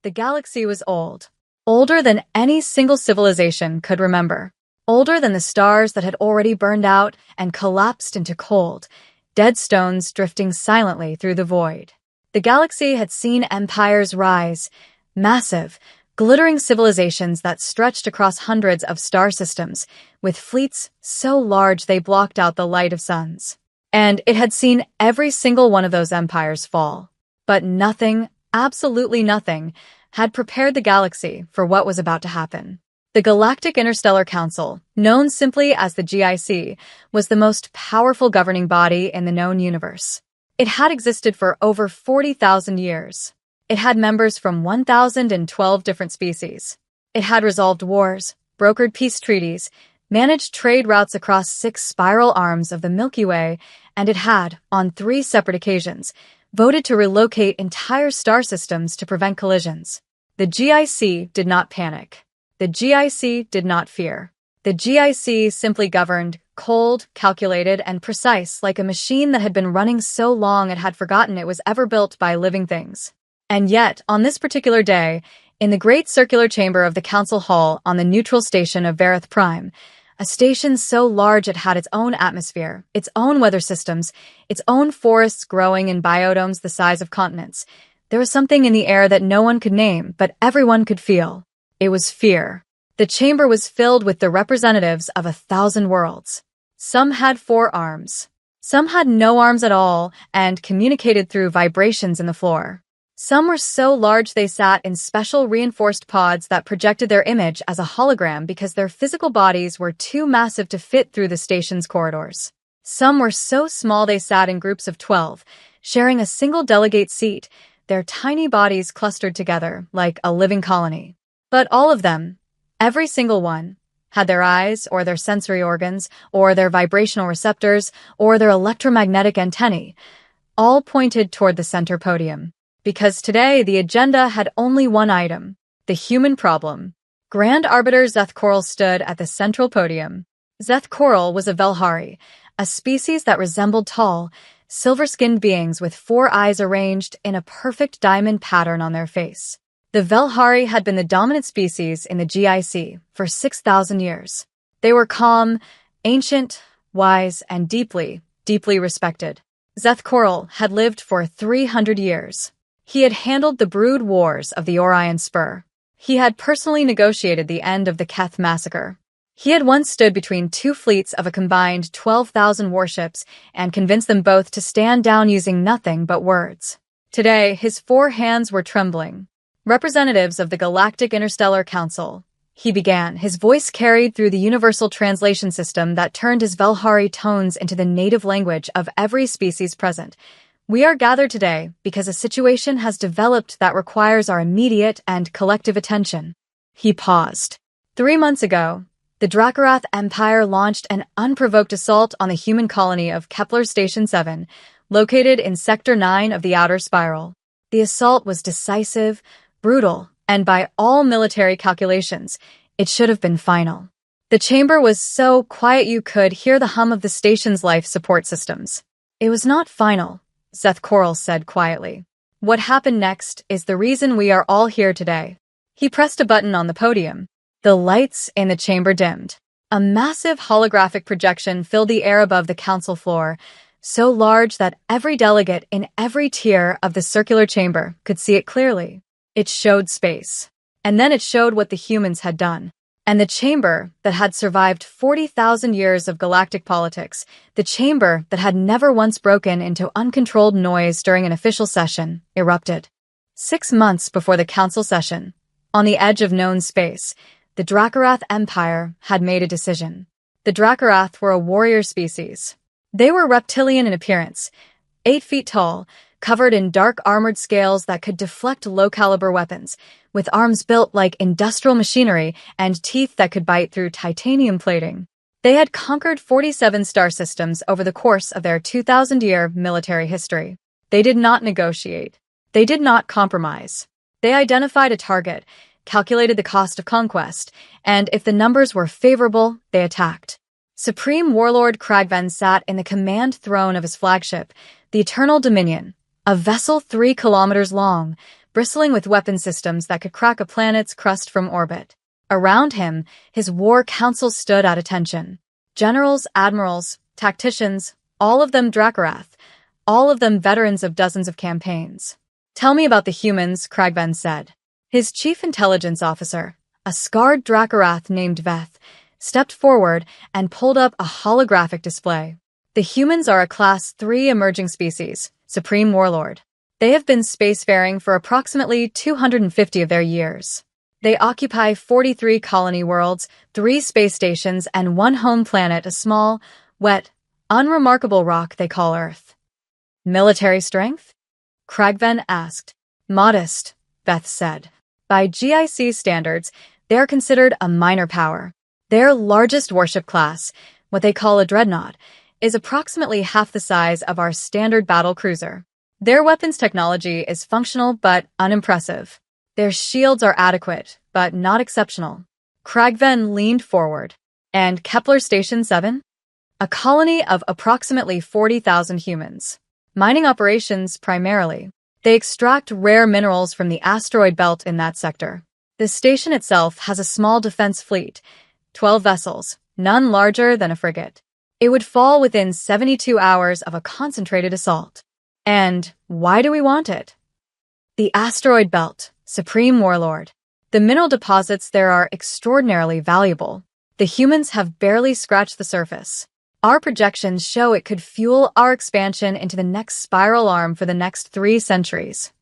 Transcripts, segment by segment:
The galaxy was old. Older than any single civilization could remember. Older than the stars that had already burned out and collapsed into cold, dead stones drifting silently through the void. The galaxy had seen empires rise, massive, glittering civilizations that stretched across hundreds of star systems, with fleets so large they blocked out the light of suns. And it had seen every single one of those empires fall. But nothing, absolutely nothing, had prepared the galaxy for what was about to happen. The Galactic Interstellar Council, known simply as the GIC, was the most powerful governing body in the known universe. It had existed for over 40,000 years. It had members from 1,012 different species. It had resolved wars, brokered peace treaties, managed trade routes across 6 spiral arms of the Milky Way, and it had, on 3 separate occasions, voted to relocate entire star systems to prevent collisions. The GIC did not panic. The GIC did not fear. The GIC simply governed, cold, calculated, and precise, like a machine that had been running so long it had forgotten it was ever built by living things. And yet, on this particular day, in the great circular chamber of the council hall on the neutral station of Vareth Prime, a station so large it had its own atmosphere, its own weather systems, its own forests growing in biodomes the size of continents, there was something in the air that no one could name, but everyone could feel. It was fear. The chamber was filled with the representatives of 1,000 worlds. Some had 4 arms. Some had no arms at all and communicated through vibrations in the floor. Some were so large they sat in special reinforced pods that projected their image as a hologram because their physical bodies were too massive to fit through the station's corridors. Some were so small they sat in groups of 12, sharing a single delegate seat, their tiny bodies clustered together like a living colony. But all of them, every single one, had their eyes or their sensory organs or their vibrational receptors or their electromagnetic antennae, all pointed toward the center podium. Because today the agenda had only one item, the human problem. Grand Arbiter Zeth Coral stood at the central podium. Zeth Coral was a Velhari, a species that resembled tall, silver-skinned beings with 4 eyes arranged in a perfect diamond pattern on their face. The Velhari had been the dominant species in the GIC for 6,000 years. They were calm, ancient, wise, and deeply, deeply respected. Zeth Coral had lived for 300 years. He had handled the brood wars of the Orion Spur. He had personally negotiated the end of the Keth massacre. He had once stood between 2 fleets of a combined 12,000 warships and convinced them both to stand down using nothing but words. Today, his 4 hands were trembling. Representatives of the Galactic Interstellar Council, he began, his voice carried through the universal translation system that turned his Velhari tones into the native language of every species present. We are gathered today because a situation has developed that requires our immediate and collective attention. He paused. 3 months ago, the Dracorath Empire launched an unprovoked assault on the human colony of Kepler Station 7, located in Sector 9 of the Outer Spiral. The assault was decisive, brutal, and by all military calculations, it should have been final. The chamber was so quiet you could hear the hum of the station's life support systems. It was not final, Zeth Coral said quietly. What happened next is the reason we are all here today. He pressed a button on the podium. The lights in the chamber dimmed. A massive holographic projection filled the air above the council floor, so large that every delegate in every tier of the circular chamber could see it clearly. It showed space. And then it showed what the humans had done. And the chamber that had survived 40,000 years of galactic politics, the chamber that had never once broken into uncontrolled noise during an official session, erupted. 6 months before the council session, on the edge of known space, the Dracorath Empire had made a decision. The Dracorath were a warrior species. They were reptilian in appearance, 8 feet tall, covered in dark armored scales that could deflect low-caliber weapons, with arms built like industrial machinery and teeth that could bite through titanium plating. They had conquered 47 star systems over the course of their 2,000-year military history. They did not negotiate. They did not compromise. They identified a target, calculated the cost of conquest, and if the numbers were favorable, they attacked. Supreme Warlord Kragven sat in the command throne of his flagship, the Eternal Dominion, a vessel 3 kilometers long, bristling with weapon systems that could crack a planet's crust from orbit. Around him, his war council stood at attention. Generals, admirals, tacticians, all of them Dracorath, all of them veterans of dozens of campaigns. "Tell me about the humans," Kragven said. His chief intelligence officer, a scarred Dracorath named Veth, stepped forward and pulled up a holographic display. "The humans are a Class 3 emerging species, Supreme Warlord. They have been spacefaring for approximately 250 of their years. They occupy 43 colony worlds, 3 space stations, and 1 home planet, a small, wet, unremarkable rock they call Earth." "Military strength?" Kragven asked. "Modest," Veth said. "By GIC standards, they are considered a minor power. Their largest warship class, what they call a dreadnought, is approximately half the size of our standard battle cruiser. Their weapons technology is functional but unimpressive. Their shields are adequate, but not exceptional." Kragven leaned forward. "And Kepler Station 7? A colony of approximately 40,000 humans. Mining operations primarily. They extract rare minerals from the asteroid belt in that sector. The station itself has a small defense fleet, 12 vessels, none larger than a frigate. It would fall within 72 hours of a concentrated assault. And why do we want it? The asteroid belt, Supreme Warlord. The mineral deposits there are extraordinarily valuable. The humans have barely scratched the surface. Our projections show it could fuel our expansion into the next spiral arm for the next 3 centuries."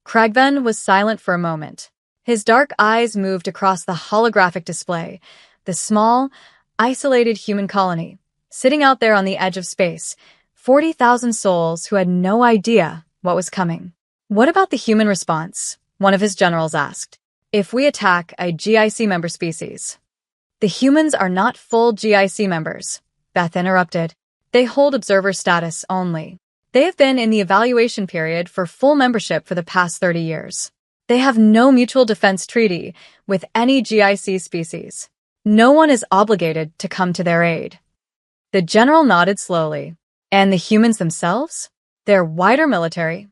Kragven was silent for a moment. His dark eyes moved across the holographic display, the small, isolated human colony, sitting out there on the edge of space, 40,000 souls who had no idea what was coming. "What about the human response?" one of his generals asked. "If we attack a GIC member species?" "The humans are not full GIC members," Beth interrupted. "They hold observer status only. They have been in the evaluation period for full membership for the past 30 years. They have no mutual defense treaty with any GIC species. No one is obligated to come to their aid." The general nodded slowly. "And the humans themselves? They're wider military."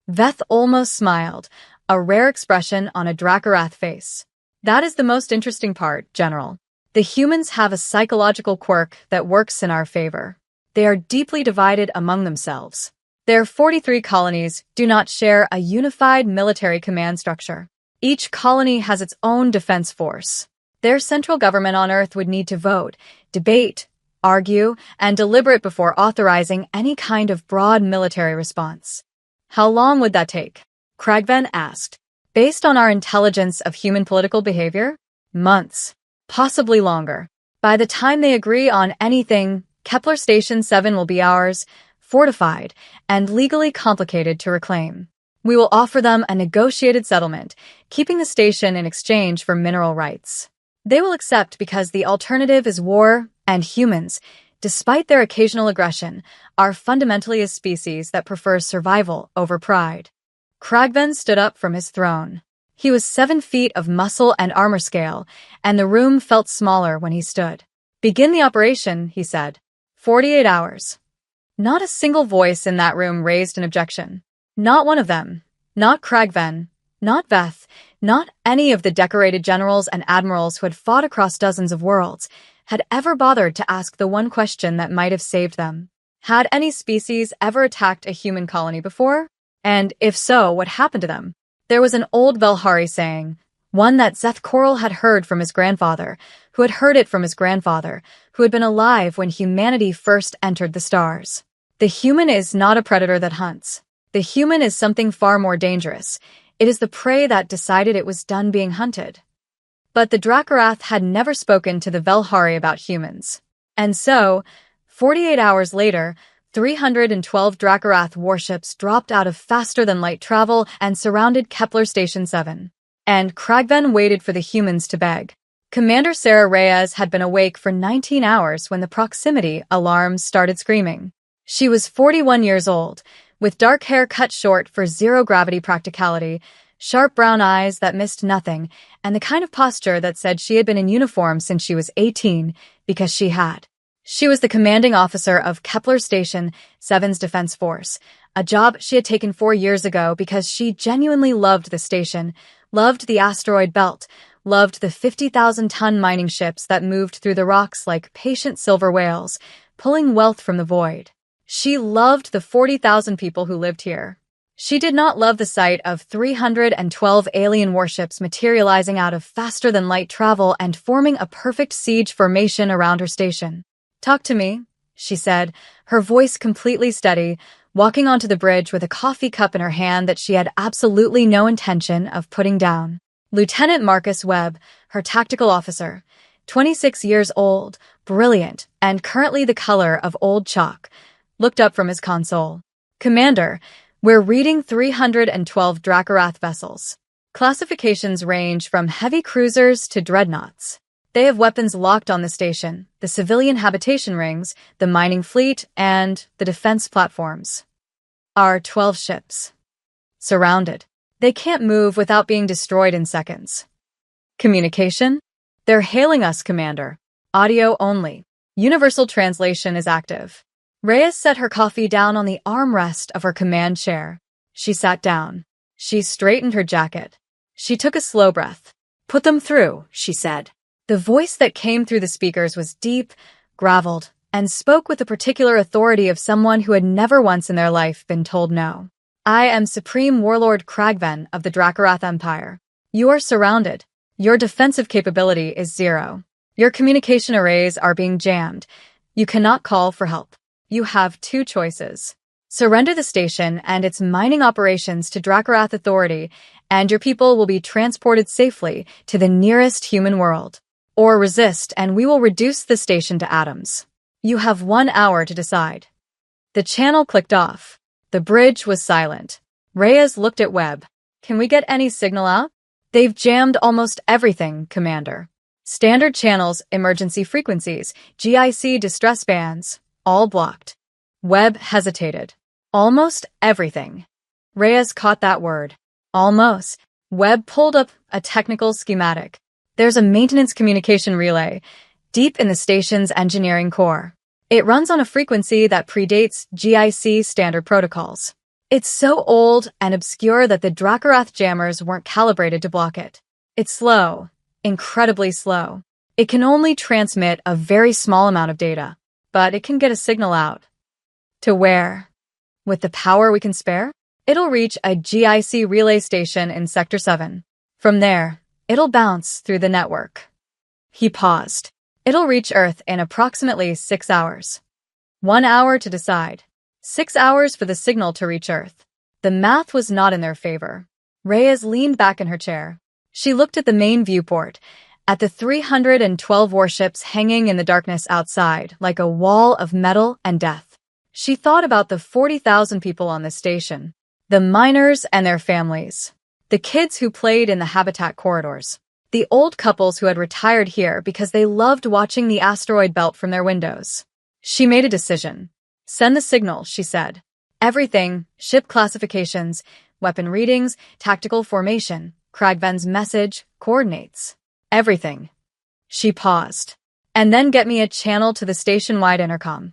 Veth almost smiled, a rare expression on a Dracorath face. "That is the most interesting part, General. The humans have a psychological quirk that works in our favor. They are deeply divided among themselves. Their 43 colonies do not share a unified military command structure. Each colony has its own defense force. Their central government on Earth would need to vote, debate, argue, and deliberate before authorizing any kind of broad military response." "How long would that take?" Kragven asked. "Based on our intelligence of human political behavior? Months. Possibly longer. By the time they agree on anything, Kepler Station 7 will be ours, fortified, and legally complicated to reclaim. We will offer them a negotiated settlement, keeping the station in exchange for mineral rights. They will accept because the alternative is war, and humans, despite their occasional aggression, are fundamentally a species that prefers survival over pride." Kragven stood up from his throne. He was 7 feet of muscle and armor scale, and the room felt smaller when he stood. "Begin the operation," he said. 48 hours. Not a single voice in that room raised an objection. Not one of them. Not Kragven. Not Veth. Not any of the decorated generals and admirals who had fought across dozens of worlds, had ever bothered to ask the one question that might have saved them. Had any species ever attacked a human colony before? And if so, what happened to them? There was an old Velhari saying, one that Zeth Coral had heard from his grandfather, who had heard it from his grandfather, who had been alive when humanity first entered the stars. The human is not a predator that hunts. The human is something far more dangerous. It is the prey that decided it was done being hunted. But the Dracorath had never spoken to the Velhari about humans. And so, 48 hours later, 312 Dracorath warships dropped out of faster-than-light travel and surrounded Kepler Station 7. And Kragven waited for the humans to beg. Commander Sarah Reyes had been awake for 19 hours when the proximity alarms started screaming. She was 41 years old, with dark hair cut short for zero-gravity practicality, sharp brown eyes that missed nothing, and the kind of posture that said she had been in uniform since she was 18, because she had. She was the commanding officer of Kepler Station 7's Defense Force, a job she had taken 4 years ago because she genuinely loved the station, loved the asteroid belt, loved the 50,000-ton mining ships that moved through the rocks like patient silver whales, pulling wealth from the void. She loved the 40,000 people who lived here. She did not love the sight of 312 alien warships materializing out of faster-than-light travel and forming a perfect siege formation around her station. "Talk to me," she said, her voice completely steady, walking onto the bridge with a coffee cup in her hand that she had absolutely no intention of putting down. Lieutenant Marcus Webb, her tactical officer, 26 years old, brilliant, and currently the color of old chalk, looked up from his console. "Commander, we're reading 312 Dracorath vessels. Classifications range from heavy cruisers to dreadnoughts. They have weapons locked on the station, the civilian habitation rings, the mining fleet, and the defense platforms. Our 12 ships. Surrounded. They can't move without being destroyed in seconds. Communication? They're hailing us, Commander. Audio only. Universal translation is active." Reyes set her coffee down on the armrest of her command chair. She sat down. She straightened her jacket. She took a slow breath. "Put them through," she said. The voice that came through the speakers was deep, graveled, and spoke with the particular authority of someone who had never once in their life been told no. "I am Supreme Warlord Kragven of the Dracorath Empire. You are surrounded. Your defensive capability is 0. Your communication arrays are being jammed. You cannot call for help. You have 2 choices. Surrender the station and its mining operations to Dracorath Authority, and your people will be transported safely to the nearest human world. Or resist, and we will reduce the station to atoms. You have 1 hour to decide." The channel clicked off. The bridge was silent. Reyes looked at Webb. "Can we get any signal out?" "They've jammed almost everything, Commander. Standard channels, emergency frequencies, GIC distress bands, all blocked." Webb hesitated. "Almost everything." Reyes caught that word. "Almost." Webb pulled up a technical schematic. "There's a maintenance communication relay, deep in the station's engineering core. It runs on a frequency that predates GIC standard protocols. It's so old and obscure that the Dracorath jammers weren't calibrated to block it. It's slow, incredibly slow. It can only transmit a very small amount of data, but it can get a signal out." "To where?" "With the power we can spare? It'll reach a GIC relay station in Sector 7. From there, it'll bounce through the network." He paused. "It'll reach Earth in approximately 6 hours. 1 hour to decide. 6 hours for the signal to reach Earth." The math was not in their favor. Reyes leaned back in her chair. She looked at the main viewport, at the 312 warships hanging in the darkness outside like a wall of metal and death. She thought about the 40,000 people on the station, the miners and their families, the kids who played in the habitat corridors, the old couples who had retired here because they loved watching the asteroid belt from their windows. She made a decision. "Send the signal," she said. "Everything, ship classifications, weapon readings, tactical formation, Kragven's message, coordinates. Everything." She paused. "And then get me a channel to the station-wide intercom."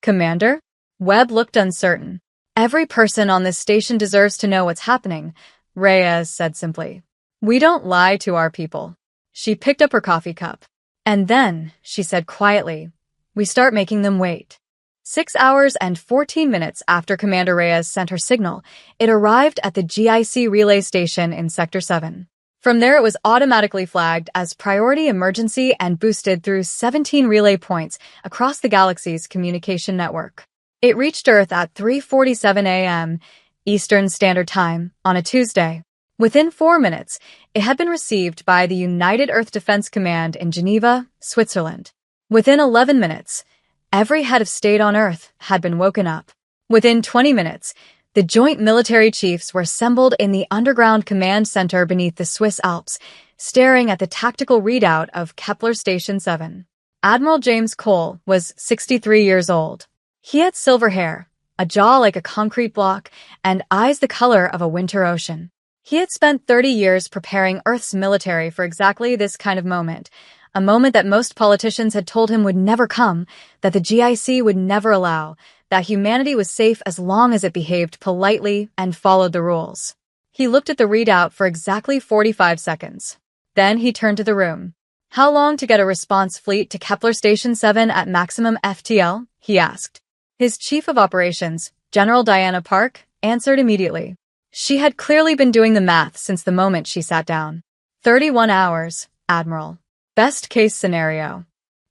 "Commander?" Webb looked uncertain. "Every person on this station deserves to know what's happening," Reyes said simply. "We don't lie to our people." She picked up her coffee cup. "And then," she said quietly, "we start making them wait." 6 hours and 14 minutes after Commander Reyes sent her signal, it arrived at the GIC relay station in Sector 7. From there, it was automatically flagged as priority emergency and boosted through 17 relay points across the galaxy's communication network. It reached Earth at 3:47 a.m. Eastern Standard Time on a Tuesday. Within 4 minutes, it had been received by the United Earth Defense Command in Geneva, Switzerland. Within 11 minutes, every head of state on Earth had been woken up. Within 20 minutes, the joint military chiefs were assembled in the underground command center beneath the Swiss Alps, staring at the tactical readout of Kepler Station 7. Admiral James Cole was 63 years old. He had silver hair, a jaw like a concrete block, and eyes the color of a winter ocean. He had spent 30 years preparing Earth's military for exactly this kind of moment, A moment that most politicians had told him would never come, that the GIC would never allow, that humanity was safe as long as it behaved politely and followed the rules. He looked at the readout for exactly 45 seconds. Then he turned to the room. "How long to get a response fleet to Kepler Station 7 at maximum FTL?" he asked. His chief of operations, General Diana Park, answered immediately. She had clearly been doing the math since the moment she sat down. 31 hours, Admiral. Best case scenario.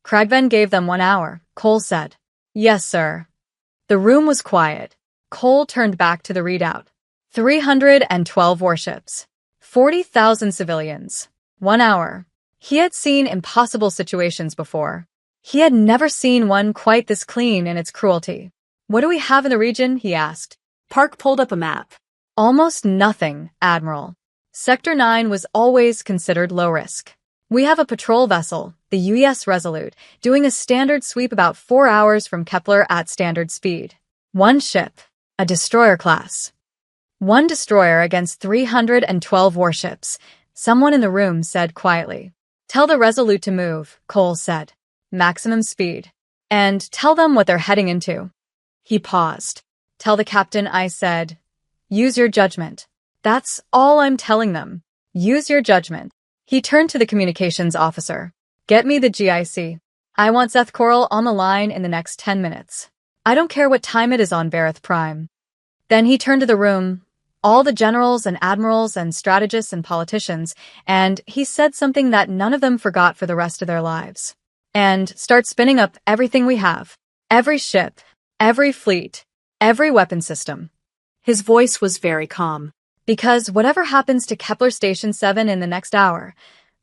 Kragven gave them 1 hour, Cole said. "Yes, sir." The room was quiet. Cole turned back to the readout. 312 warships. 40,000 civilians. 1 hour. He had seen impossible situations before. He had never seen one quite this clean in its cruelty. "What do we have in the region?" he asked. Park pulled up a map. "Almost nothing, Admiral. Sector 9 was always considered low risk. We have a patrol vessel, the HFY Resolute, doing a standard sweep about 4 hours from Kepler at standard speed. 1 ship, a destroyer class. 1 destroyer against 312 warships," someone in the room said quietly. "Tell the Resolute to move," Cole said. "Maximum speed. And tell them what they're heading into." He paused. "Tell the captain I said, use your judgment. That's all I'm telling them. Use your judgment." He turned to the communications officer. "Get me the GIC. I want Seth Coral on the line in the next 10 minutes. I don't care what time it is on Bareth Prime." Then he turned to the room, all the generals and admirals and strategists and politicians, and he said something that none of them forgot for the rest of their lives. "And start spinning up everything we have. Every ship, every fleet, every weapon system." His voice was very calm. "Because whatever happens to Kepler Station 7 in the next hour,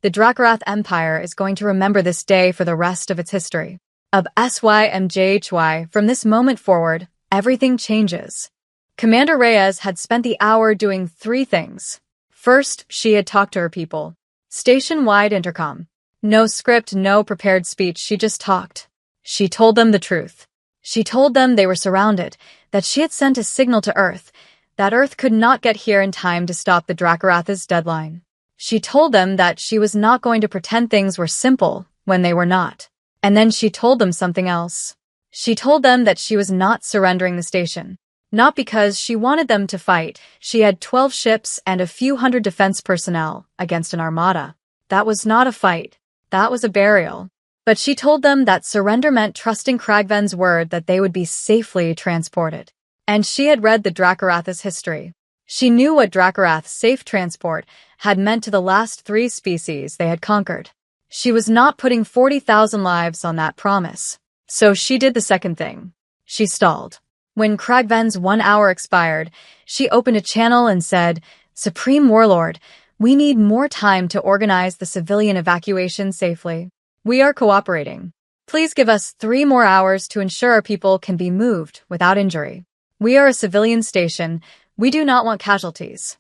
the Dracorath Empire is going to remember this day for the rest of its history. Of SYMJHY, from this moment forward, everything changes." Commander Reyes had spent the hour doing 3 things. First, she had talked to her people. Station-wide intercom. No script, no prepared speech, she just talked. She told them the truth. She told them they were surrounded, that she had sent a signal to Earth, that Earth could not get here in time to stop the Dracorath's deadline. She told them that she was not going to pretend things were simple when they were not. And then she told them something else. She told them that she was not surrendering the station. Not because she wanted them to fight. She had 12 ships and a few hundred defense personnel against an armada. That was not a fight. That was a burial. But she told them that surrender meant trusting Kragven's word that they would be safely transported. And she had read the Dracorath's history. She knew what Dracorath's safe transport had meant to the last 3 species they had conquered. She was not putting 40,000 lives on that promise. So she did the second thing. She stalled. When Kragven's 1 hour expired, she opened a channel and said, "Supreme Warlord, we need more time to organize the civilian evacuation safely. We are cooperating. Please give us 3 more hours to ensure our people can be moved without injury. We are a civilian station. We do not want casualties."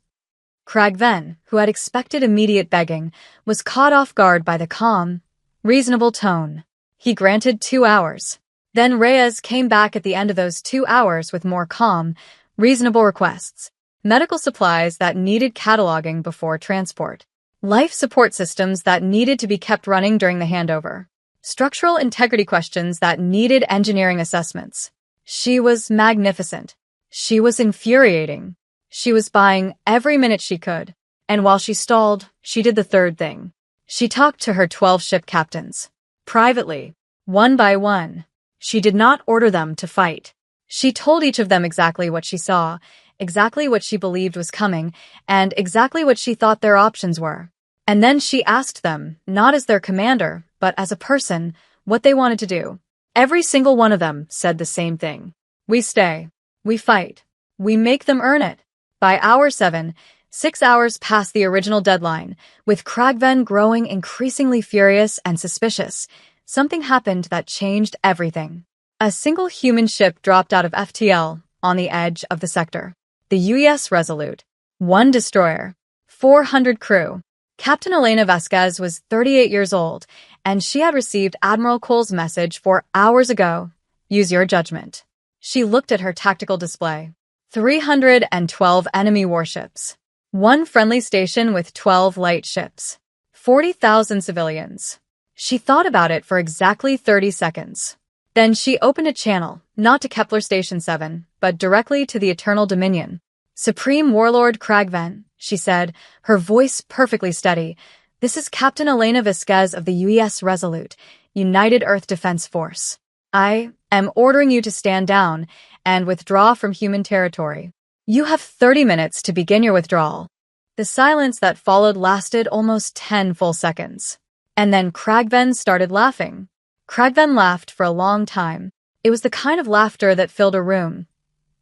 Kragven, who had expected immediate begging, was caught off guard by the calm, reasonable tone. He granted 2 hours. Then Reyes came back at the end of those 2 hours with more calm, reasonable requests. Medical supplies that needed cataloging before transport. Life support systems that needed to be kept running during the handover. Structural integrity questions that needed engineering assessments. She was magnificent. She was infuriating. She was buying every minute she could. And while she stalled, she did the third thing. She talked to her 12 ship captains. Privately. One by one. She did not order them to fight. She told each of them exactly what she saw, exactly what she believed was coming, and exactly what she thought their options were. And then she asked them, not as their commander, but as a person, what they wanted to do. Every single one of them said the same thing. "We stay. We fight. We make them earn it." By hour 7, 6 hours past the original deadline, with Kragven growing increasingly furious and suspicious, something happened that changed everything. A single human ship dropped out of FTL on the edge of the sector. The HFY Resolute. 1 destroyer. 400 crew. Captain Elena Vasquez was 38 years old, and she had received Admiral Cole's message 4 hours ago. Use your judgment. She looked at her tactical display. 312 enemy warships. 1 friendly station with 12 light ships. 40,000 civilians. She thought about it for exactly 30 seconds. Then she opened a channel, not to Kepler Station 7, but directly to the Eternal Dominion. Supreme Warlord Kragven, she said, her voice perfectly steady. This is Captain Elena Vasquez of the UES Resolute, United Earth Defense Force. I am ordering you to stand down and withdraw from human territory. You have 30 minutes to begin your withdrawal. The silence that followed lasted almost 10 full seconds. And then Kragven started laughing. Kragven laughed for a long time. It was the kind of laughter that filled a room.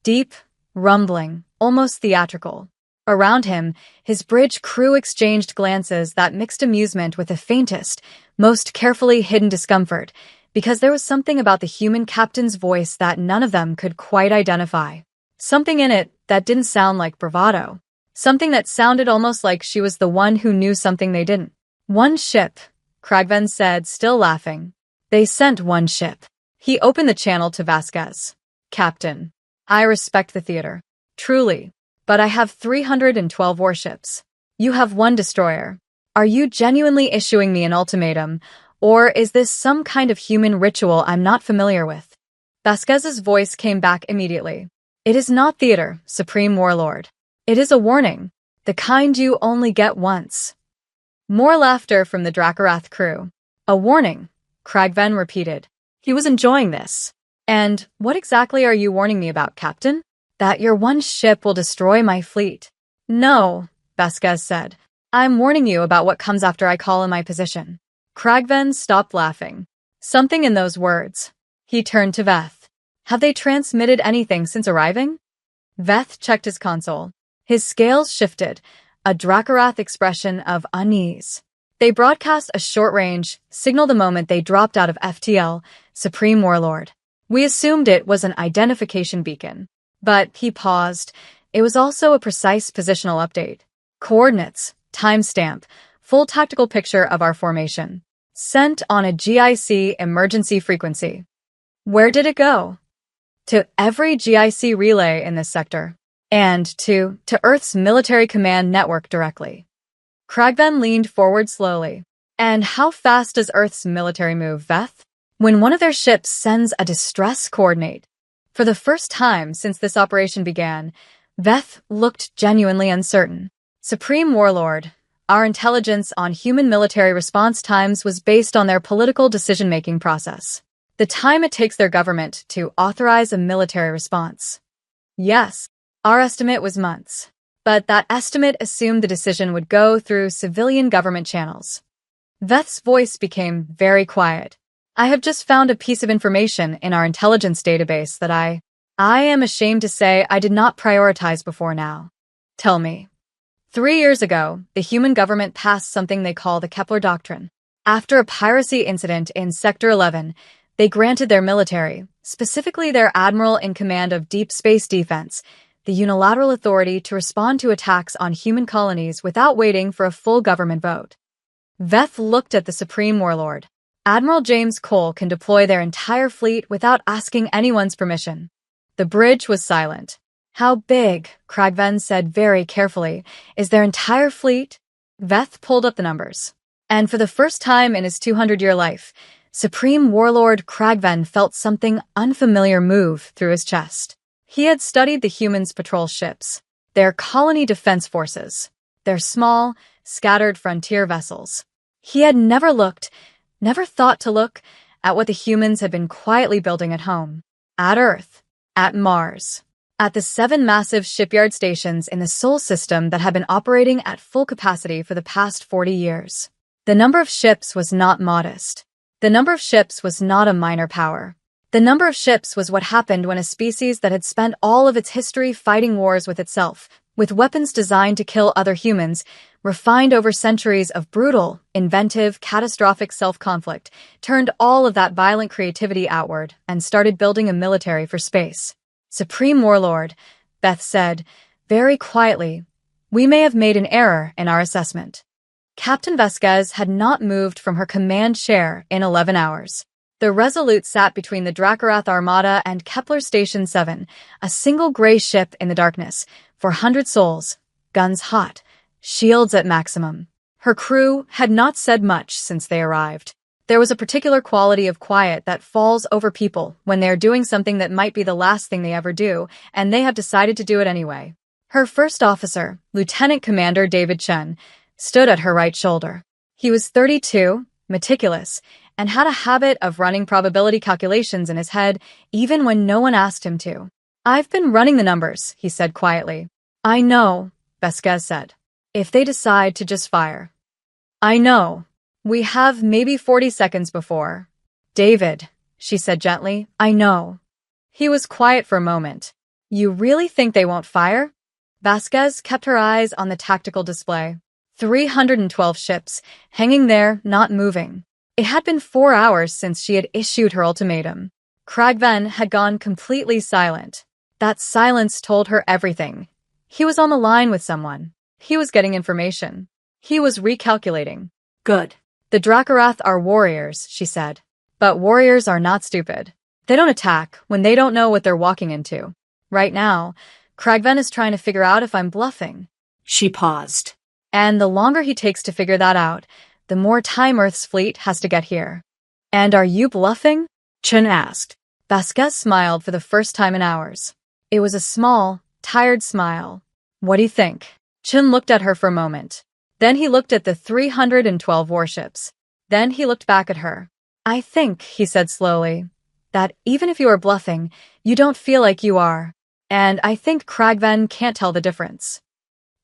Deep, rumbling, almost theatrical. Around him, his bridge crew exchanged glances that mixed amusement with the faintest, most carefully hidden discomfort, because there was something about the human captain's voice that none of them could quite identify. Something in it that didn't sound like bravado. Something that sounded almost like she was the one who knew something they didn't. One ship, Kragven said, still laughing. They sent one ship. He opened the channel to Vasquez. Captain, I respect the theater. Truly. But I have 312 warships. You have one destroyer. Are you genuinely issuing me an ultimatum, or is this some kind of human ritual I'm not familiar with? Vasquez's voice came back immediately. It is not theater, Supreme Warlord. It is a warning, the kind you only get once. More laughter from the Dracarath crew. A warning, Kragven repeated. He was enjoying this. And what exactly are you warning me about, Captain? That your one ship will destroy my fleet. No, Vasquez said. I'm warning you about what comes after I call in my position. Kragven stopped laughing. Something in those words. He turned to Veth. Have they transmitted anything since arriving? Veth checked his console. His scales shifted, a Dracarath expression of unease. They broadcast a short-range signal the moment they dropped out of FTL, Supreme Warlord. We assumed it was an identification beacon. But he paused. It was also a precise positional update. Coordinates, timestamp, full tactical picture of our formation. Sent on a GIC emergency frequency. Where did it go? To every GIC relay in this sector. And to Earth's military command network directly. Kragven leaned forward slowly. And how fast does Earth's military move, Veth? When one of their ships sends a distress coordinate. For the first time since this operation began, Veth looked genuinely uncertain. Supreme Warlord, our intelligence on human military response times was based on their political decision-making process. The time it takes their government to authorize a military response. Yes, our estimate was months. But that estimate assumed the decision would go through civilian government channels. Veth's voice became very quiet. I have just found a piece of information in our intelligence database that I am ashamed to say I did not prioritize before now. Tell me. 3 years ago, the human government passed something they call the Kepler Doctrine. After a piracy incident in Sector 11, they granted their military, specifically their admiral in command of Deep Space Defense, the unilateral authority to respond to attacks on human colonies without waiting for a full government vote. Veth looked at the Supreme Warlord. Admiral James Cole can deploy their entire fleet without asking anyone's permission. The bridge was silent. How big, Kragven said very carefully, is their entire fleet? Veth pulled up the numbers. And for the first time in his 200-year life, Supreme Warlord Kragven felt something unfamiliar move through his chest. He had studied the humans' patrol ships, their colony defense forces, their small, scattered frontier vessels. He had never thought to look at what the humans had been quietly building at home, at Earth, at Mars, at the 7 massive shipyard stations in the Sol system that had been operating at full capacity for the past 40 years. The number of ships was not modest. The number of ships was not a minor power. The number of ships was what happened when a species that had spent all of its history fighting wars with itself, with weapons designed to kill other humans, refined over centuries of brutal, inventive, catastrophic self-conflict, turned all of that violent creativity outward and started building a military for space. Supreme Warlord, Veth said, very quietly, we may have made an error in our assessment. Captain Vasquez had not moved from her command chair in 11 hours. The Resolute sat between the Dracarath Armada and Kepler Station 7, a single gray ship in the darkness, 400 souls, guns hot, shields at maximum. Her crew had not said much since they arrived. There was a particular quality of quiet that falls over people when they are doing something that might be the last thing they ever do, and they have decided to do it anyway. Her first officer, Lieutenant Commander David Chen, stood at her right shoulder. He was 32, meticulous, and had a habit of running probability calculations in his head even when no one asked him to. "I've been running the numbers," he said quietly. "I know," Vasquez said. "If they decide to just fire." "I know. We have maybe 40 seconds before." "David," she said gently, "I know." He was quiet for a moment. "You really think they won't fire?" Vasquez kept her eyes on the tactical display. 312 ships, hanging there, not moving. It had been 4 hours since she had issued her ultimatum. Kragven had gone completely silent. That silence told her everything. He was on the line with someone. He was getting information. He was recalculating. Good. "The Drakkarath are warriors," she said. "But warriors are not stupid. They don't attack when they don't know what they're walking into. Right now, Kragven is trying to figure out if I'm bluffing." She paused. "And the longer he takes to figure that out, the more time Earth's fleet has to get here." "And are you bluffing?" Chen asked. Vasquez smiled for the first time in hours. It was a small, tired smile. "What do you think?" Chen looked at her for a moment. Then he looked at the 312 warships. Then he looked back at her. "I think," he said slowly, "that even if you are bluffing, you don't feel like you are. And I think Kragven can't tell the difference."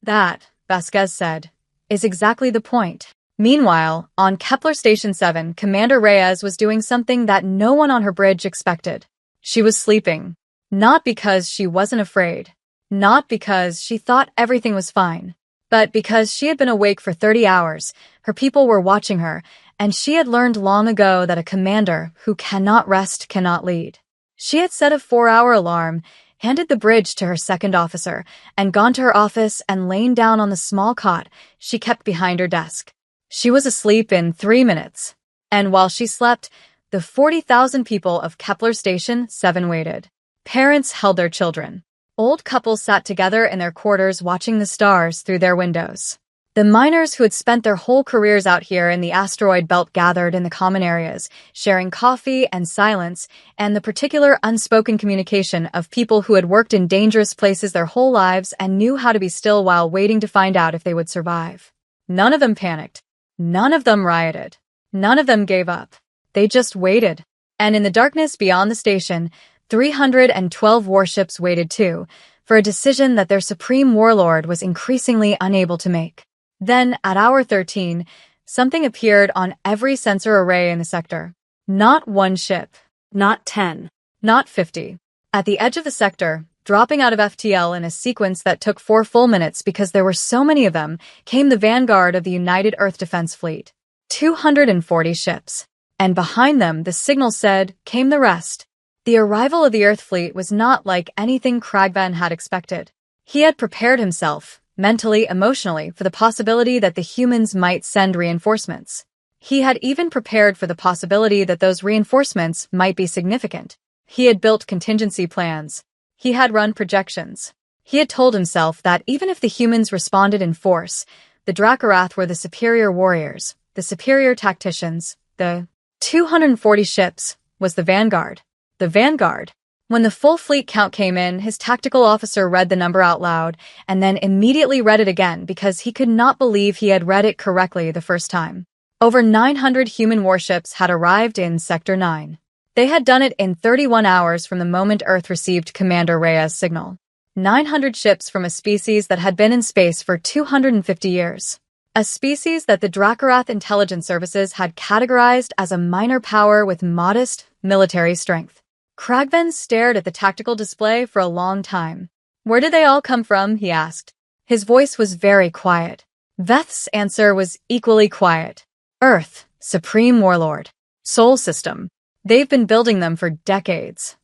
"That," Vasquez said, "is exactly the point." Meanwhile, on Kepler Station 7, Commander Reyes was doing something that no one on her bridge expected. She was sleeping. Not because she wasn't afraid. Not because she thought everything was fine. But because she had been awake for 30 hours, her people were watching her, and she had learned long ago that a commander who cannot rest cannot lead. She had set a 4-hour alarm, handed the bridge to her second officer, and gone to her office and lain down on the small cot she kept behind her desk. She was asleep in 3 minutes. And while she slept, the 40,000 people of Kepler Station 7 waited. Parents held their children. Old couples sat together in their quarters watching the stars through their windows. The miners who had spent their whole careers out here in the asteroid belt gathered in the common areas, sharing coffee and silence, and the particular unspoken communication of people who had worked in dangerous places their whole lives and knew how to be still while waiting to find out if they would survive. None of them panicked. None of them rioted. None of them gave up. They just waited. And in the darkness beyond the station, 312 warships waited too, for a decision that their supreme warlord was increasingly unable to make. Then, at hour 13, something appeared on every sensor array in the sector. Not one ship. Not 10. Not 50. At the edge of the sector, dropping out of FTL in a sequence that took 4 full minutes because there were so many of them, came the vanguard of the United Earth Defense Fleet. 240 ships. And behind them, the signal said, came the rest. The arrival of the Earth fleet was not like anything Kragven had expected. He had prepared himself, mentally, emotionally, for the possibility that the humans might send reinforcements. He had even prepared for the possibility that those reinforcements might be significant. He had built contingency plans. He had run projections. He had told himself that even if the humans responded in force, the Drakkarath were the superior warriors, the superior tacticians. The 240 ships was the vanguard. The vanguard. When the full fleet count came in, his tactical officer read the number out loud and then immediately read it again because he could not believe he had read it correctly the first time. Over 900 human warships had arrived in Sector 9. They had done it in 31 hours from the moment Earth received Commander Reyes' signal. 900 ships from a species that had been in space for 250 years. A species that the Drakkarath intelligence services had categorized as a minor power with modest military strength. Kragven stared at the tactical display for a long time. "Where did they all come from?" he asked. His voice was very quiet. Veth's answer was equally quiet. "Earth, Supreme Warlord. Sol System. They've been building them for decades."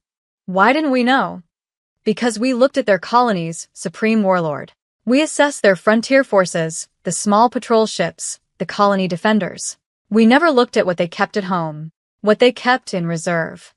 "Why didn't we know?" "Because we looked at their colonies, Supreme Warlord. We assessed their frontier forces, the small patrol ships, the colony defenders. We never looked at what they kept at home, what they kept in reserve."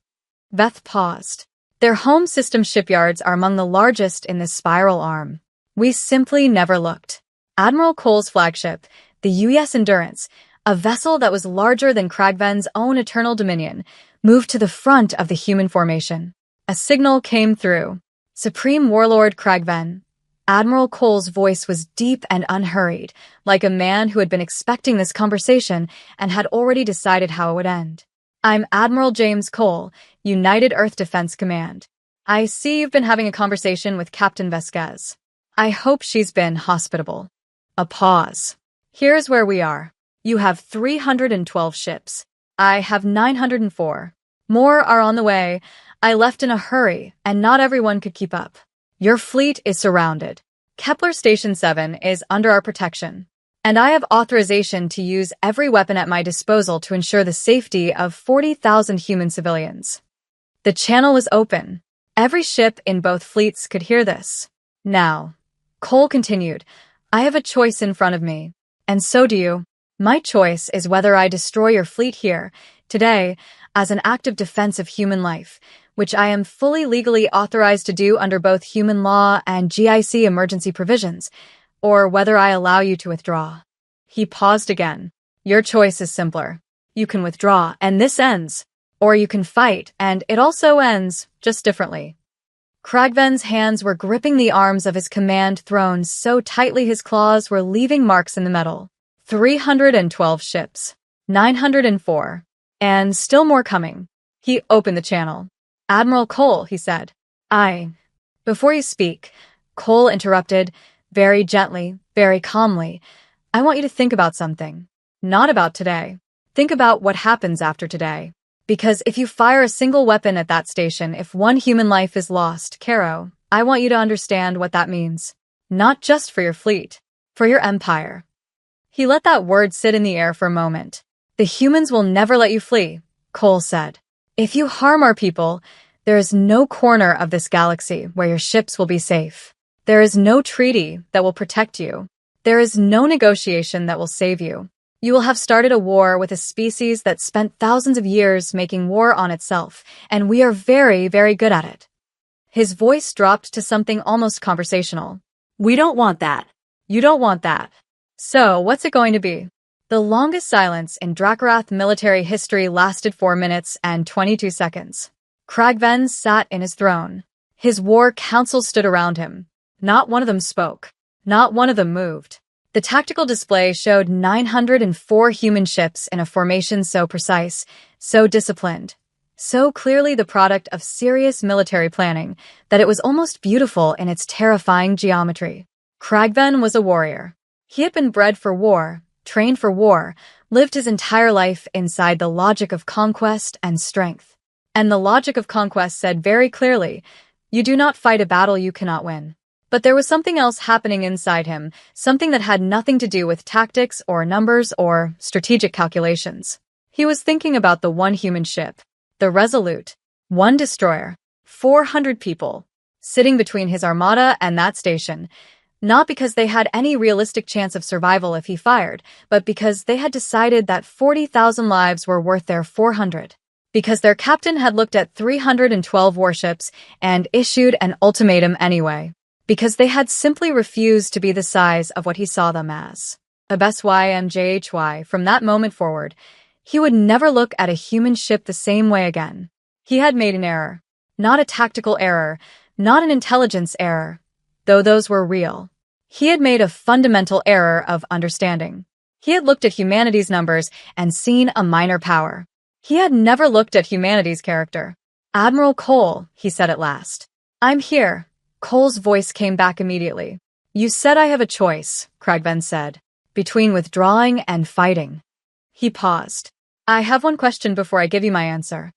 Veth paused. "Their home system shipyards are among the largest in this spiral arm. We simply never looked. Admiral Cole's flagship, the U.S. Endurance, A vessel that was larger than Kragven's own eternal dominion moved to the front of the human formation. A signal came through. Supreme Warlord Kragven. Admiral Cole's voice was deep and unhurried, like a man who had been expecting this conversation and had already decided how it would end. I'm Admiral James Cole, United Earth Defense Command. I see you've been having a conversation with Captain Vasquez. I hope she's been hospitable. A pause. Here's where we are. You have 312 ships. I have 904. More are on the way. I left in a hurry, and not everyone could keep up. Your fleet is surrounded. Kepler Station 7 is under our protection, and I have authorization to use every weapon at my disposal to ensure the safety of 40,000 human civilians. The channel was open. Every ship in both fleets could hear this. Now, Cole continued, I have a choice in front of me, and so do you. My choice is whether I destroy your fleet here, today, as an act of defense of human life, which I am fully legally authorized to do under both human law and GIC emergency provisions, or whether I allow you to withdraw. He paused again. Your choice is simpler. You can withdraw, and this ends. Or you can fight, and it also ends, just differently. Kragven's hands were gripping the arms of his command throne so tightly his claws were leaving marks in the metal. 312 ships. 904. And still more coming. He opened the channel. Admiral Cole, he said. Before you speak, Cole interrupted, very gently, very calmly. I want you to think about something. Not about today. Think about what happens after today. Because if you fire a single weapon at that station, if one human life is lost, Caro, I want you to understand what that means. Not just for your fleet, for your empire. He let that word sit in the air for a moment. The humans will never let you flee, Cole said. If you harm our people, there is no corner of this galaxy where your ships will be safe. There is no treaty that will protect you. There is no negotiation that will save you. You will have started a war with a species that spent thousands of years making war on itself, and we are very, very good at it. His voice dropped to something almost conversational. We don't want that. You don't want that. So, what's it going to be? The longest silence in Dracorath military history lasted 4 minutes and 22 seconds. Kragven sat in his throne. His war council stood around him. Not one of them spoke. Not one of them moved. The tactical display showed 904 human ships in a formation so precise, so disciplined, so clearly the product of serious military planning that it was almost beautiful in its terrifying geometry. Kragven was a warrior. He had been bred for war, trained for war, lived his entire life inside the logic of conquest and strength. And the logic of conquest said very clearly, you do not fight a battle you cannot win. But there was something else happening inside him, something that had nothing to do with tactics or numbers or strategic calculations. He was thinking about the one human ship, the Resolute, one destroyer, 400 people, sitting between his armada and that station, not because they had any realistic chance of survival if he fired, but because they had decided that 40,000 lives were worth their 400. Because their captain had looked at 312 warships and issued an ultimatum anyway. Because they had simply refused to be the size of what he saw them as. HFY from that moment forward, he would never look at a human ship the same way again. He had made an error. Not a tactical error, not an intelligence error, though those were real. He had made a fundamental error of understanding. He had looked at humanity's numbers and seen a minor power. He had never looked at humanity's character. Admiral Cole, he said at last. I'm here. Cole's voice came back immediately. You said I have a choice, Kragven said, between withdrawing and fighting. He paused. I have one question before I give you my answer.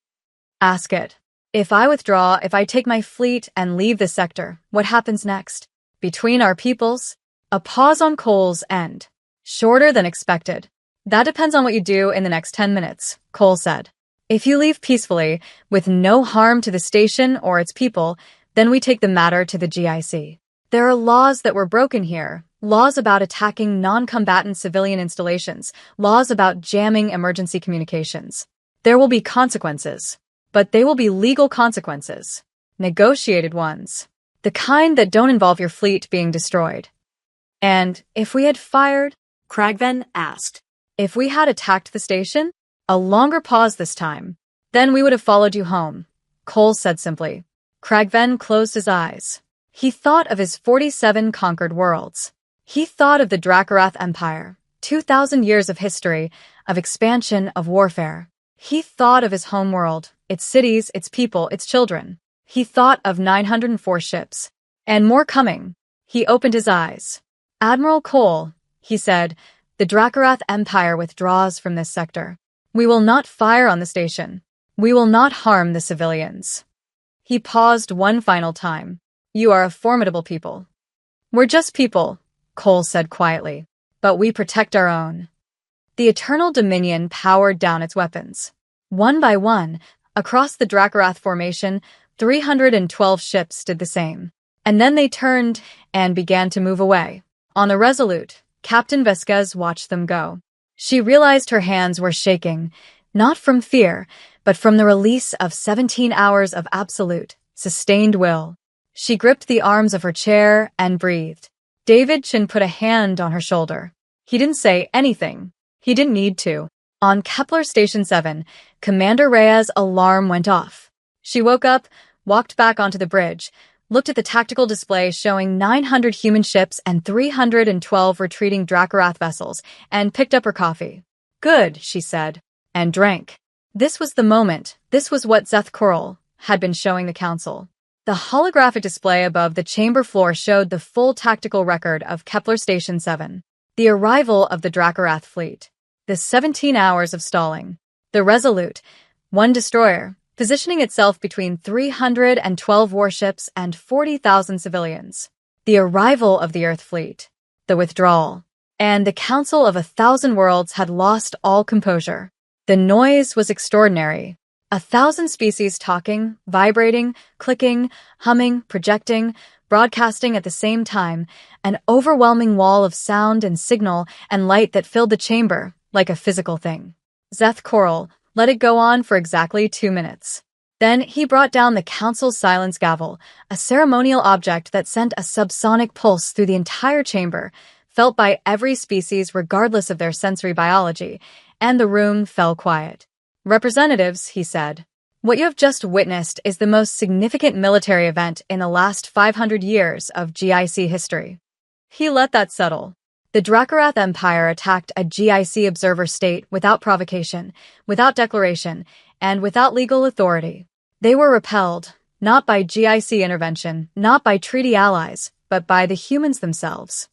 Ask it. If I withdraw, if I take my fleet and leave the sector, what happens next? Between our peoples? A pause on Cole's end. Shorter than expected. That depends on what you do in the next 10 minutes, Cole said. If you leave peacefully, with no harm to the station or its people, then we take the matter to the GIC. There are laws that were broken here, laws about attacking non-combatant civilian installations, laws about jamming emergency communications. There will be consequences, but they will be legal consequences, negotiated ones, the kind that don't involve your fleet being destroyed. And if we had fired? Kragven asked. If we had attacked the station, a longer pause this time, then we would have followed you home, Cole said simply. Cragven closed his eyes. He thought of his 47 conquered worlds. He thought of the Drakkarath Empire, 2,000 years of history, of expansion, of warfare. He thought of his home world, its cities, its people, its children. He thought of 904 ships. And more coming. He opened his eyes. Admiral Cole, he said, the Drakkarath Empire withdraws from this sector. We will not fire on the station. We will not harm the civilians. He paused one final time. You are a formidable people. We're just people, Cole said quietly, but we protect our own. The Eternal Dominion powered down its weapons. One by one, across the Drakkarath formation, 312 ships did the same. And then they turned and began to move away. On the Resolute, Captain Vesquez watched them go. She realized her hands were shaking, not from fear, but from the release of 17 hours of absolute, sustained will. She gripped the arms of her chair and breathed. David Chin put a hand on her shoulder. He didn't say anything. He didn't need to. On Kepler Station 7, Commander Rhea's alarm went off. She woke up, walked back onto the bridge, looked at the tactical display showing 900 human ships and 312 retreating Drakkarath vessels, and picked up her coffee. Good, she said, and drank. This was the moment. This was what Zeth Coral had been showing the council. The holographic display above the chamber floor showed the full tactical record of Kepler Station 7. The arrival of the Drakkarath fleet. The 17 hours of stalling. The Resolute, one destroyer, positioning itself between 312 warships and 40,000 civilians. The arrival of the Earth fleet. The withdrawal. And the Council of 1,000 Worlds had lost all composure. The noise was extraordinary. 1,000 species talking, vibrating, clicking, humming, projecting, broadcasting at the same time, an overwhelming wall of sound and signal and light that filled the chamber, like a physical thing. Zeth Coral let it go on for exactly 2 minutes. Then he brought down the council's silence gavel, a ceremonial object that sent a subsonic pulse through the entire chamber, felt by every species regardless of their sensory biology, and the room fell quiet. Representatives, he said, what you have just witnessed is the most significant military event in the last 500 years of GIC history. He let that settle. The Drakkarath Empire attacked a GIC observer state without provocation, without declaration, and without legal authority. They were repelled, not by GIC intervention, not by treaty allies, but by the humans themselves.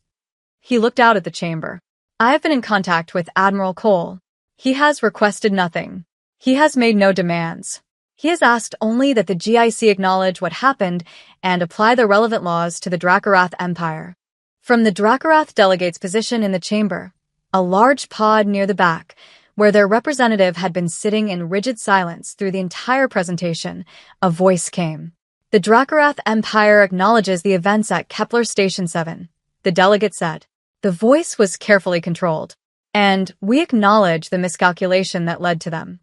He looked out at the chamber. I have been in contact with Admiral Cole. He has requested nothing. He has made no demands. He has asked only that the GIC acknowledge what happened and apply the relevant laws to the Drakkarath Empire. From the Drakkarath delegate's position in the chamber, a large pod near the back, where their representative had been sitting in rigid silence through the entire presentation, a voice came. The Drakkarath Empire acknowledges the events at Kepler Station 7, the delegate said. The voice was carefully controlled. And we acknowledge the miscalculation that led to them.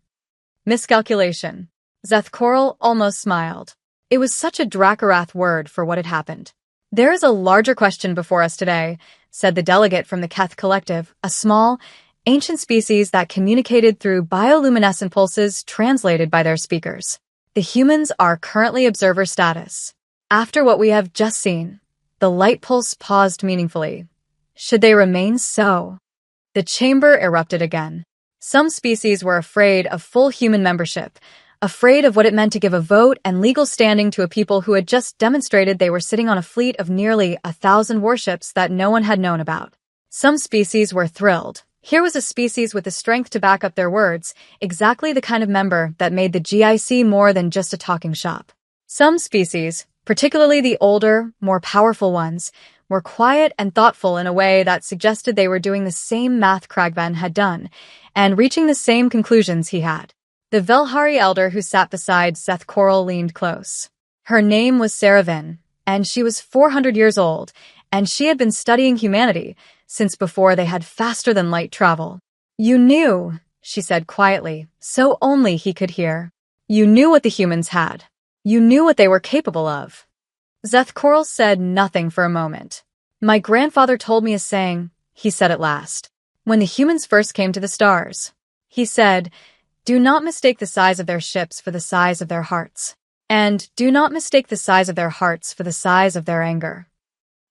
Miscalculation. Zeth Coral almost smiled. It was such a Drakkarath word for what had happened. There is a larger question before us today, said the delegate from the Keth Collective, a small, ancient species that communicated through bioluminescent pulses translated by their speakers. The humans are currently observer status. After what we have just seen, the light pulse paused meaningfully. Should they remain so? The chamber erupted again. Some species were afraid of full human membership, afraid of what it meant to give a vote and legal standing to a people who had just demonstrated they were sitting on a fleet of nearly 1,000 warships that no one had known about. Some species were thrilled. Here was a species with the strength to back up their words, exactly the kind of member that made the GIC more than just a talking shop. Some species, particularly the older, more powerful ones, were quiet and thoughtful in a way that suggested they were doing the same math Cragven had done, and reaching the same conclusions he had. The Velhari elder who sat beside Zeth Coral leaned close. Her name was Saravin, and she was 400 years old, and she had been studying humanity since before they had faster-than-light travel. You knew, she said quietly, so only he could hear. You knew what the humans had. You knew what they were capable of. Zeth Coral said nothing for a moment. My grandfather told me a saying, he said at last. when the humans first came to the stars. He said, "Do not mistake the size of their ships for the size of their hearts. And do not mistake the size of their hearts for the size of their anger."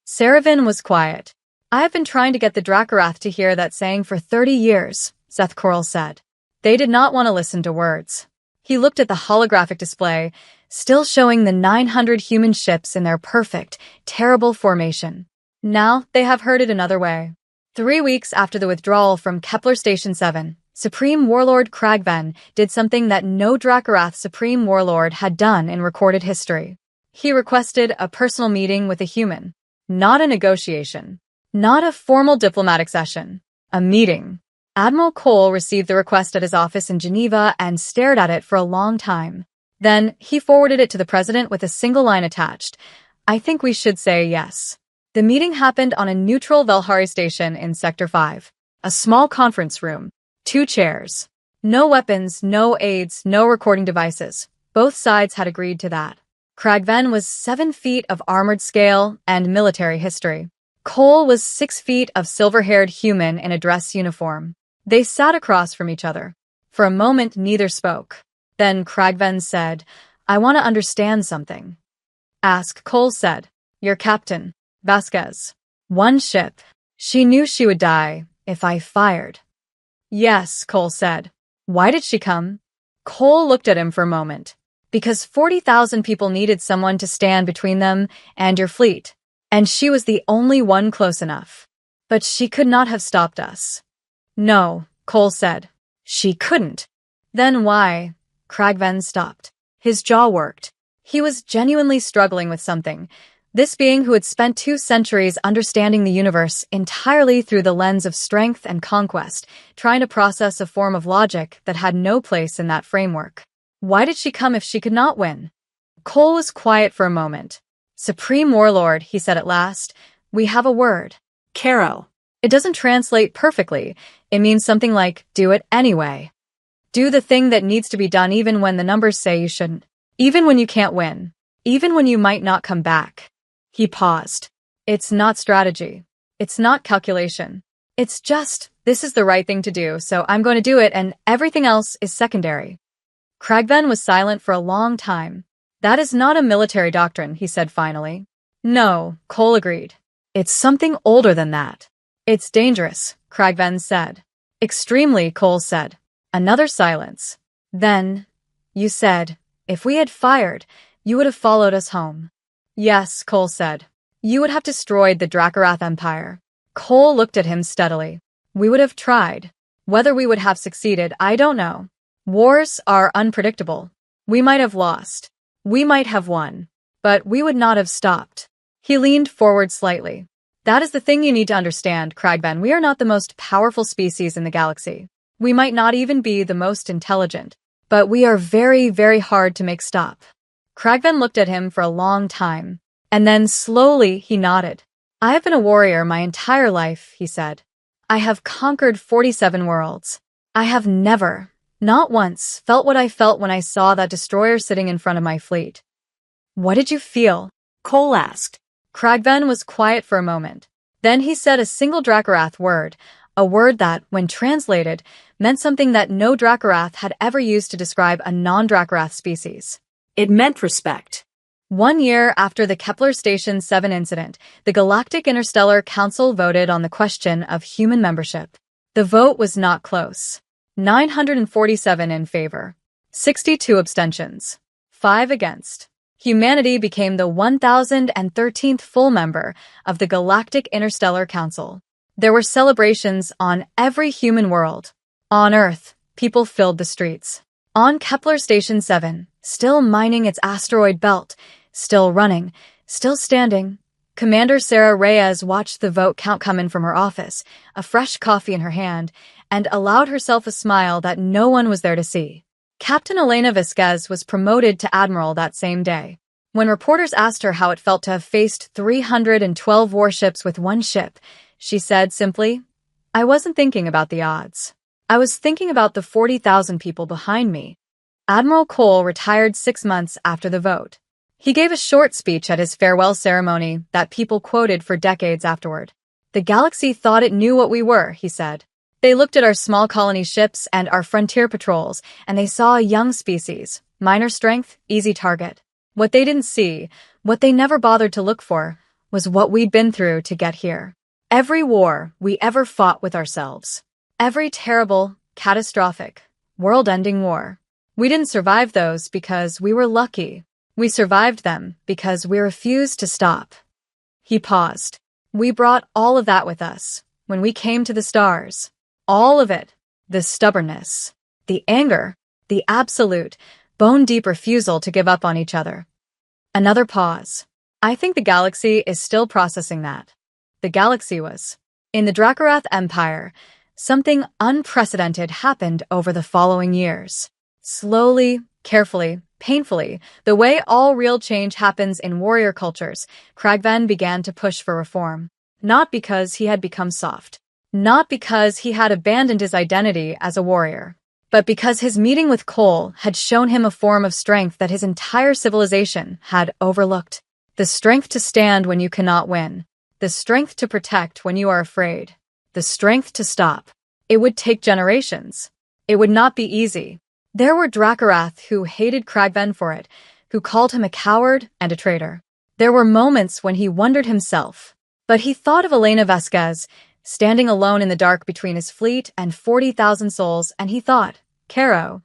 Saravan was quiet. "I have been trying to get the Dracorath to hear that saying for 30 years, Seth Coral said. They did not want to listen to words. He looked at the holographic display, still showing the 900 human ships in their perfect, terrible formation. Now they have heard it another way. 3 weeks after the withdrawal from Kepler Station 7, Supreme Warlord Kragven did something that no Dracorath Supreme Warlord had done in recorded history. He requested a personal meeting with a human. Not a negotiation. Not a formal diplomatic session. A meeting. Admiral Cole received the request at his office in Geneva and stared at it for a long time. Then he forwarded it to the president with a single line attached. "I think we should say yes." The meeting happened on a neutral Velhari station in Sector 5. A small conference room. 2 chairs. No weapons, no aids, no recording devices. Both sides had agreed to that. Kragven was 7 feet of armored scale and military history. Cole was 6 feet of silver-haired human in a dress uniform. They sat across from each other. For a moment, neither spoke. Then Kragven said, "I want to understand something." "Ask," Cole said. "Your captain, Vasquez. 1 ship. She knew she would die if I fired." "Yes," Cole said. "Why did she come?" Cole looked at him for a moment. "Because 40,000 people needed someone to stand between them and your fleet. And she was the only one close enough. But she could not have stopped us." "No," Cole said. "She couldn't." "Then why?" Kragven stopped. His jaw worked. He was genuinely struggling with something. This being who had spent 2 centuries understanding the universe entirely through the lens of strength and conquest, trying to process a form of logic that had no place in that framework. Why did she come if she could not win? Cole was quiet for a moment. "Supreme Warlord," he said at last, "we have a word. Caro. It doesn't translate perfectly. It means something like, do it anyway. Do the thing that needs to be done even when the numbers say you shouldn't. Even when you can't win. Even when you might not come back." He paused. "It's not strategy. It's not calculation. It's just, this is the right thing to do, so I'm going to do it and everything else is secondary." Kragven was silent for a long time. "That is not a military doctrine," he said finally. "No," Cole agreed. "It's something older than that." "It's dangerous," Kragven said. "Extremely," Cole said. Another silence. Then, "You said, if we had fired, you would have followed us home." "Yes," Cole said. "You would have destroyed the Dracorath Empire." Cole looked at him steadily. "We would have tried. Whether we would have succeeded, I don't know. Wars are unpredictable. We might have lost. We might have won. But we would not have stopped." He leaned forward slightly. "That is the thing you need to understand, Kragven. We are not the most powerful species in the galaxy. We might not even be the most intelligent. But we are very, very hard to make stop." Kragven looked at him for a long time. And then slowly he nodded. "I have been a warrior my entire life," he said. "I have conquered 47 worlds. I have never, not once, felt what I felt when I saw that destroyer sitting in front of my fleet." "What did you feel?" Cole asked. Kragven was quiet for a moment. Then he said a single Dracorath word, a word that, when translated, meant something that no Dracorath had ever used to describe a non-Dracorath species. It meant respect. 1 year after the Kepler Station 7 incident, the Galactic Interstellar Council voted on the question of human membership. The vote was not close. 947 in favor. 62 abstentions. 5 against. Humanity became the 1013th full member of the Galactic Interstellar Council. There were celebrations on every human world. On Earth, people filled the streets. On Kepler Station 7, still mining its asteroid belt, still running, still standing, Commander Sarah Reyes watched the vote count come in from her office, a fresh coffee in her hand, and allowed herself a smile that no one was there to see. Captain Elena Vasquez was promoted to admiral that same day. When reporters asked her how it felt to have faced 312 warships with 1 ship, she said simply, "I wasn't thinking about the odds. I was thinking about the 40,000 people behind me." Admiral Cole retired 6 months after the vote. He gave a short speech at his farewell ceremony that people quoted for decades afterward. "The galaxy thought it knew what we were," he said. They looked at our small colony ships and our frontier patrols, and they saw a young species, minor strength, easy target. What they didn't see, what they never bothered to look for, was what we'd been through to get here. Every war we ever fought with ourselves. Every terrible, catastrophic, world-ending war. We didn't survive those because we were lucky. We survived them because we refused to stop. He paused. We brought all of that with us when we came to the stars. All of it. The stubbornness, the anger, the absolute, bone-deep refusal to give up on each other. Another pause. I think the galaxy is still processing that. The galaxy was. In the Dracorath Empire, something unprecedented happened over the following years. Slowly, carefully, painfully, the way all real change happens in warrior cultures, Kragven began to push for reform. Not because he had become soft. Not because he had abandoned his identity as a warrior. But because his meeting with Cole had shown him a form of strength that his entire civilization had overlooked. The strength to stand when you cannot win. The strength to protect when you are afraid. The strength to stop. It would take generations. It would not be easy. There were Dracorath who hated Kragven for it, who called him a coward and a traitor. There were moments when he wondered himself. But he thought of Elena Vasquez, standing alone in the dark between his fleet and 40,000 souls, and he thought, Caro,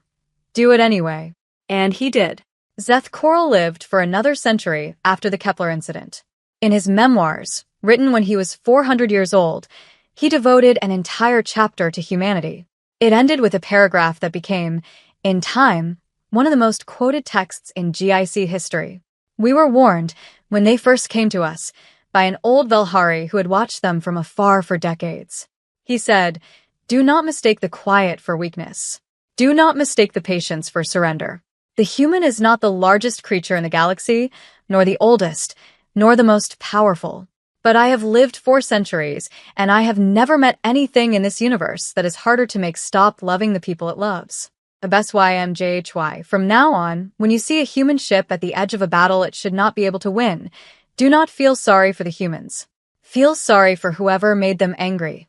do it anyway. And he did. Zeth Coral lived for another century after the Kepler incident. In his memoirs, written when he was 400 years old, he devoted an entire chapter to humanity. It ended with a paragraph that became, in time, one of the most quoted texts in GIC history. We were warned, when they first came to us, by an old Velhari who had watched them from afar for decades. He said, do not mistake the quiet for weakness. Do not mistake the patience for surrender. The human is not the largest creature in the galaxy, nor the oldest, nor the most powerful. But I have lived 4 centuries, and I have never met anything in this universe that is harder to make stop loving the people it loves. HFY. From now on, when you see a human ship at the edge of a battle it should not be able to win, do not feel sorry for the humans. Feel sorry for whoever made them angry.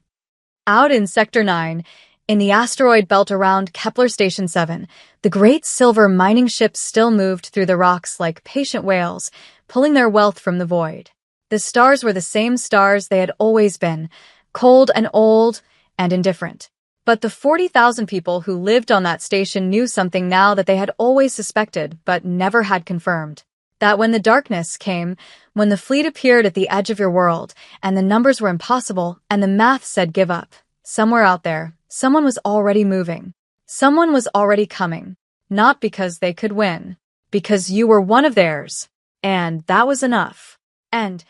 Out in Sector 9, in the asteroid belt around Kepler Station 7, the great silver mining ships still moved through the rocks like patient whales, pulling their wealth from the void. The stars were the same stars they had always been, cold and old and indifferent. But the 40,000 people who lived on that station knew something now that they had always suspected but never had confirmed. That when the darkness came, when the fleet appeared at the edge of your world, and the numbers were impossible, and the math said give up, somewhere out there, someone was already moving. Someone was already coming. Not because they could win. Because you were one of theirs. And that was enough. And